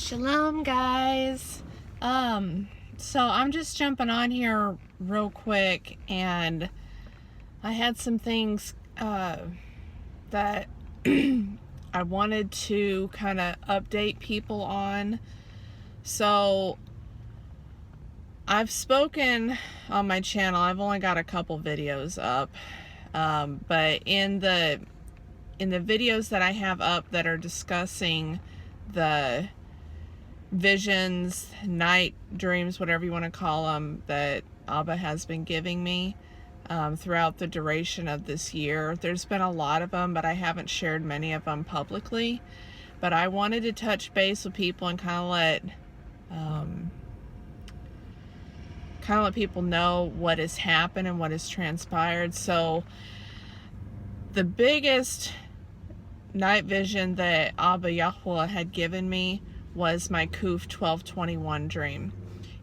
Shalom, guys. So I'm just jumping on here real quick, and I had some things that I wanted to kind of update people on. So I've spoken on my channel. I've only got a couple videos up, but in the videos that I have up that are discussing the visions, night dreams, whatever you want to call them, that ABBA has been giving me throughout the duration of this year. There's been a lot of them, but I haven't shared many of them publicly. But I wanted to touch base with people and kind of let people know what has happened and what has transpired. So the biggest night vision that ABBA Yahweh had given me was my Quph 12:21 dream,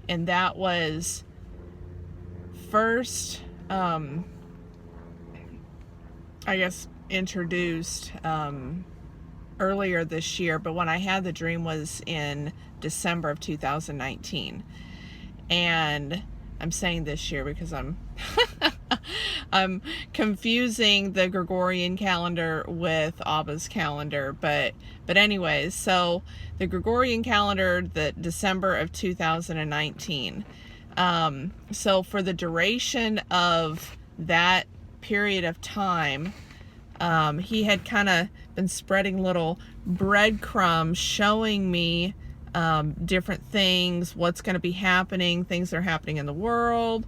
and that was first I guess introduced earlier this year, but when I had the dream was in December of 2019. And I'm saying this year because I'm I'm confusing the Gregorian calendar with ABBA's calendar, but anyways, so the Gregorian calendar, the December of 2019. So for the duration of that period of time, he had kind of been spreading little breadcrumbs showing me different things, what's going to be happening, things that are happening in the world,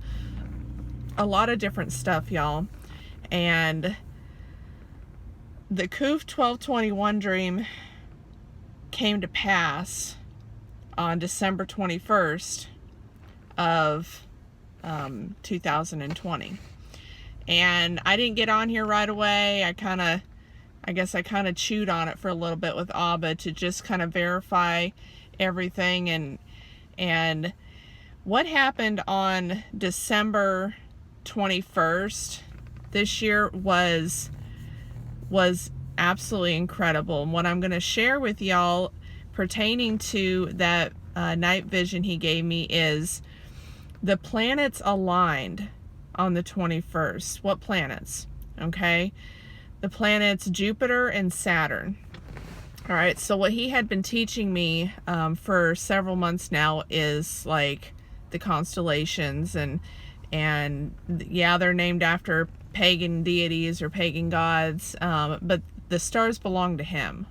a lot of different stuff, y'all. And the Quph 12:21 dream came to pass on December 21st of 2020. And I didn't get on here right away. I guess I kind of chewed on it for a little bit with ABBA to just kind of verify everything. And what happened on December 21st this year was absolutely incredible. And what I'm going to share with y'all pertaining to that night vision he gave me is the planets aligned on the 21st. What planets? Okay, the planets Jupiter and Saturn. All right, so what he had been teaching me for several months now is like the constellations, and yeah, they're named after pagan deities or pagan gods, but the stars belong to him.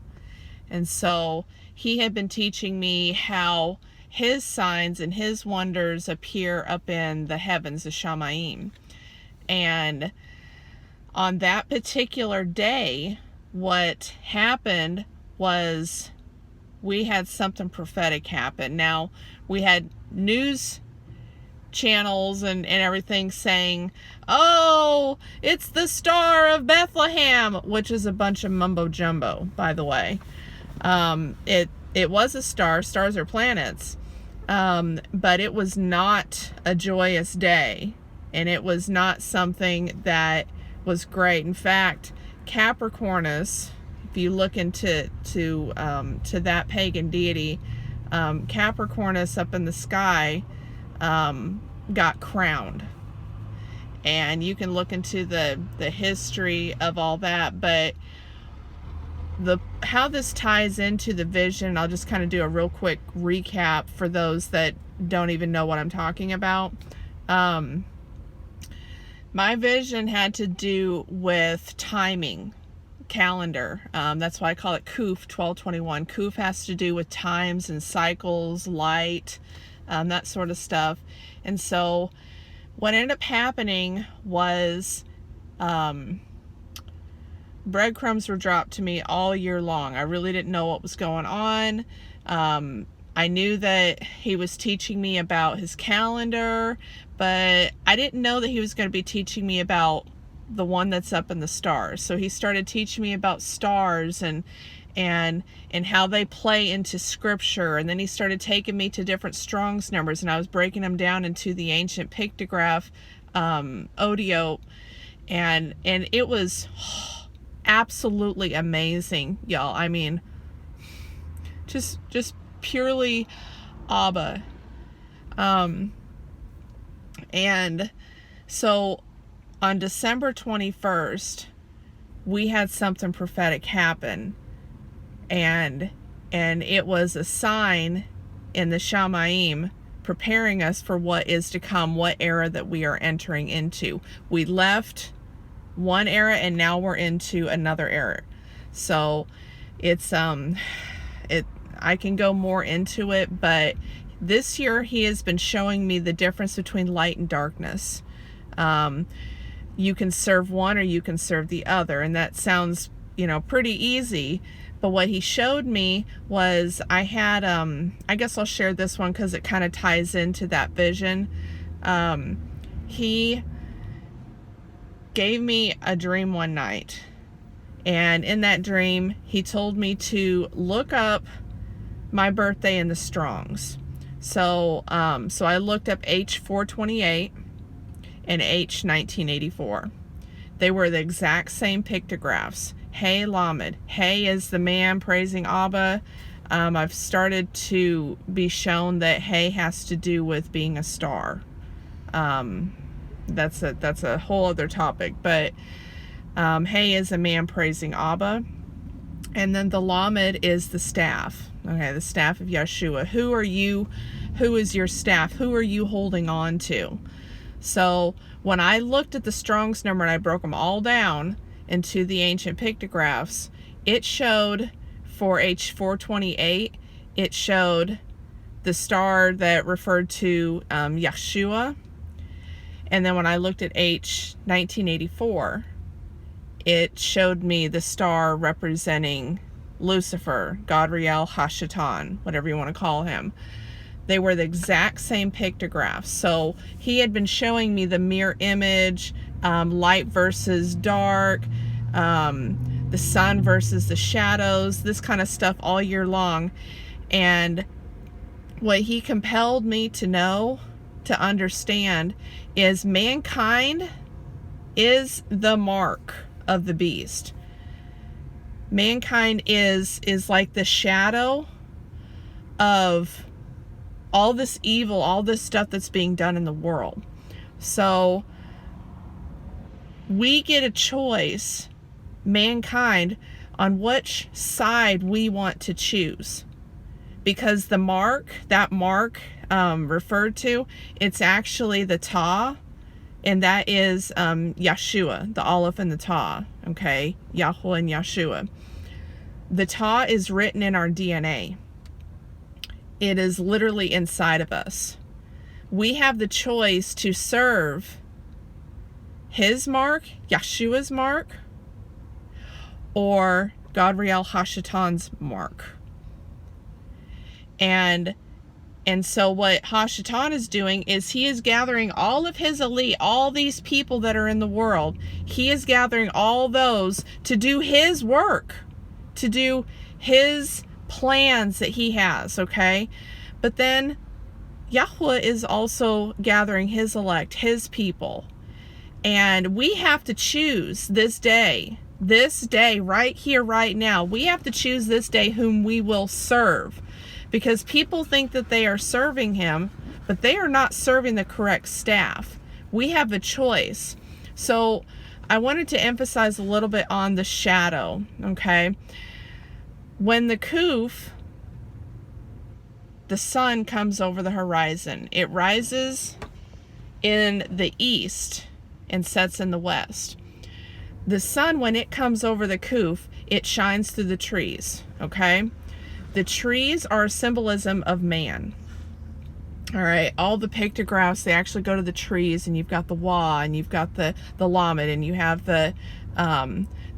And so he had been teaching me how his signs and his wonders appear up in the heavens, the Shamayim. And on that particular day, what happened was we had something prophetic happen. Now, we had news channels and everything saying, oh, it's the Star of Bethlehem, which is a bunch of mumbo jumbo, by the way. It was a star. Stars are planets. But it was not a joyous day, and it was not something that was great. In fact, Capricornus, if you look into to that pagan deity, Capricornus up in the sky got crowned. And you can look into the history of all that, but how this ties into the vision, I'll just kind of do a real quick recap for those that don't even know what I'm talking about. My vision had to do with timing, calendar. That's why I call it Quph 12:21. Quph has to do with times and cycles, light, that sort of stuff. And so what ended up happening was breadcrumbs were dropped to me all year long. I really didn't know what was going on. I knew that he was teaching me about his calendar, but I didn't know that he was going to be teaching me about the one that's up in the stars. So he started teaching me about stars and how they play into scripture. And then he started taking me to different Strong's numbers, and I was breaking them down into the ancient pictograph, OTiOT, and it was absolutely amazing, y'all. I mean, just purely ABBA. And so on December 21st, we had something prophetic happen, and it was a sign in the Shamayim preparing us for what is to come, what era that we are entering into. We left one era and now we're into another era. So it's I can go more into it, but this year he has been showing me the difference between light and darkness. You can serve one or you can serve the other, and that sounds, pretty easy. But what he showed me was I had, I guess I'll share this one because it kind of ties into that vision. He gave me a dream one night, and in that dream he told me to look up my birthday in the Strongs. So I looked up H428 and H1984. They were the exact same pictographs. Hey Lamed. Hey is the man praising ABBA. I've started to be shown that Hey has to do with being a star. That's a whole other topic. But Hey is a man praising ABBA. And then the Lamed is the staff. Okay, the staff of Yeshua. Who are you? Who is your staff? Who are you holding on to? So when I looked at the Strong's number and I broke them all down into the ancient pictographs, it showed for H428, it showed the star that referred to Yeshua. And then when I looked at H1984, it showed me the star representing Lucifer, Gadriel Hashatan, whatever you want to call him. They were the exact same pictographs. So he had been showing me the mirror image, light versus dark, the sun versus the shadows, this kind of stuff all year long. And what he compelled me to know, to understand, is mankind is the mark of the beast. Mankind is like the shadow of all this evil, all this stuff that's being done in the world. So we get a choice, mankind, on which side we want to choose. Because the mark, that mark referred to, it's actually the Ta, and that is Yeshua, the Aleph and the Ta, okay? Yahweh and Yeshua. The Ta is written in our DNA. It is literally inside of us. We have the choice to serve his mark, Yeshua's mark, or Gadriel Hashatan's mark. And so what Hashatan is doing is he is gathering all of his elite, all these people that are in the world. He is gathering all those to do his work, to do his plans that he has, okay? But then Yahweh is also gathering his elect, his people. And we have to choose this day, right here, right now. We have to choose this day whom we will serve. Because people think that they are serving him, but they are not serving the correct staff. We have a choice. So I wanted to emphasize a little bit on the shadow, okay? When the Quph, the sun comes over the horizon, it rises in the east and sets in the west. The sun, when it comes over the Quph, it shines through the trees, okay? The trees are a symbolism of man. All right, all the pictographs, they actually go to the trees, and you've got the Wa, and you've got the Lamed, and you have the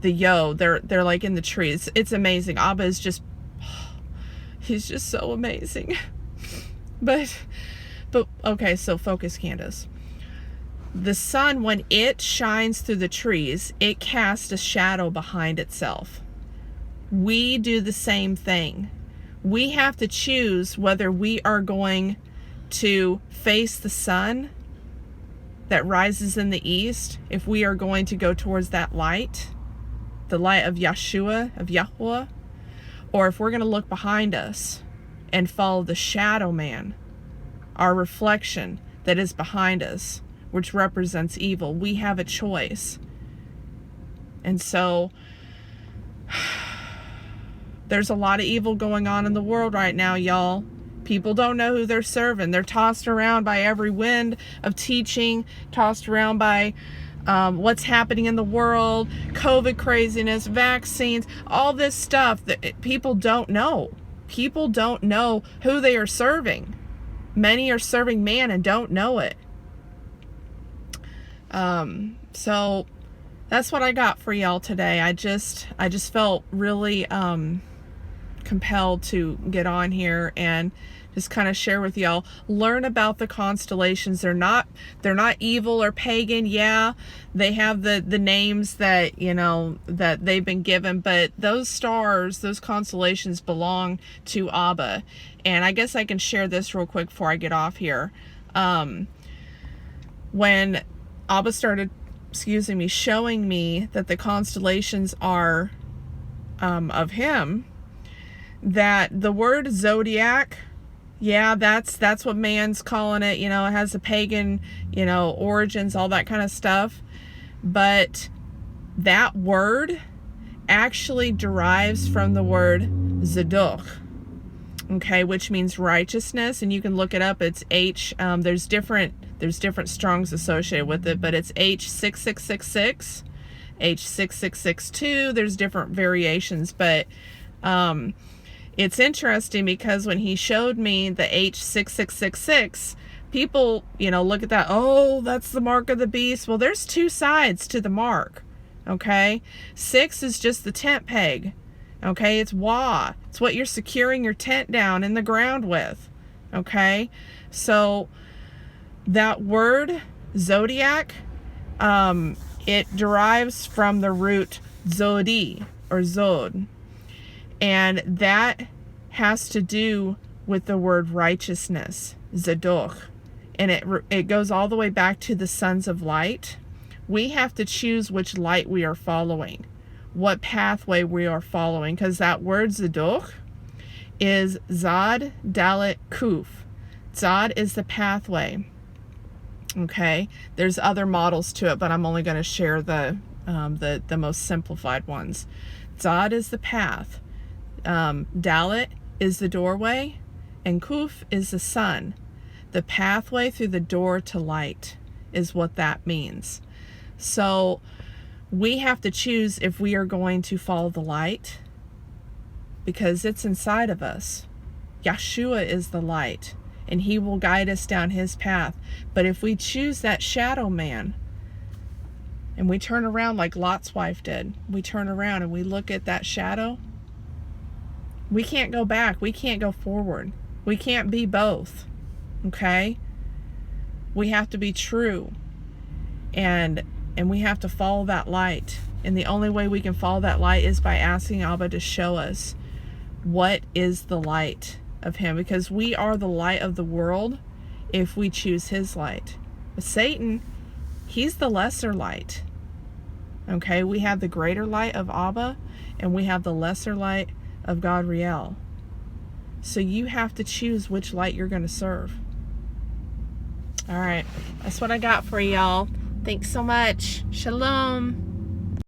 Yo. They're like in the trees. It's amazing. ABBA is just, he's just so amazing. But okay, so focus, Candace. The sun, when it shines through the trees, it casts a shadow behind itself. We do the same thing. We have to choose whether we are going to face the sun that rises in the east, if we are going to go towards that light, the light of Yeshua, of Yahweh, or if we're going to look behind us, and follow the shadow man, our reflection that is behind us, which represents evil. We have a choice. And so there's a lot of evil going on in the world right now, y'all. People don't know who they're serving. They're tossed around by every wind of teaching, tossed around by what's happening in the world, COVID craziness, vaccines, all this stuff that people don't know. People don't know who they are serving. Many are serving man and don't know it. So that's what I got for y'all today. I just felt really compelled to get on here and just kind of share with y'all, learn about the constellations. They're not evil or pagan. Yeah, they have the names that, you know, that they've been given, but those stars, those constellations belong to ABBA. And I guess I can share this real quick before I get off here. When ABBA started, showing me that the constellations are of him, that the word zodiac, yeah, that's what man's calling it. You know, it has a pagan, you know, origins, all that kind of stuff. But that word actually derives from the word Zadok, okay, which means righteousness. And you can look it up. It's H. There's different strongs associated with it, but it's H6666, H6662. There's different variations, but it's interesting because when he showed me the H6666, people, you know, look at that, oh, that's the mark of the beast. Well, there's two sides to the mark, okay? 6 is just the tent peg, okay? It's Wa. It's what you're securing your tent down in the ground with, okay? So that word, zodiac, it derives from the root zodi or zod. And that has to do with the word righteousness, Zadok. And it goes all the way back to the sons of light. We have to choose which light we are following, what pathway we are following, because that word Zadok is Zad, Dalet, Quph. Zad is the pathway. Okay, there's other models to it, but I'm only going to share the most simplified ones. Zad is the path. Dalet is the doorway, and Quph is the sun. The pathway through the door to light is what that means. So we have to choose if we are going to follow the light, because it's inside of us. Yeshua is the light, and he will guide us down his path. But if we choose that shadow man, and we turn around like Lot's wife did, we turn around and we look at that shadow, we can't go back. We can't go forward. We can't be both. Okay? We have to be true. And we have to follow that light. And the only way we can follow that light is by asking Abba to show us what is the light of him. Because we are the light of the world if we choose his light. But Satan, he's the lesser light. Okay? We have the greater light of Abba, and we have the lesser light of God Riel. So you have to choose which light you're going to serve. All right, that's what I got for y'all. Thanks so much. Shalom.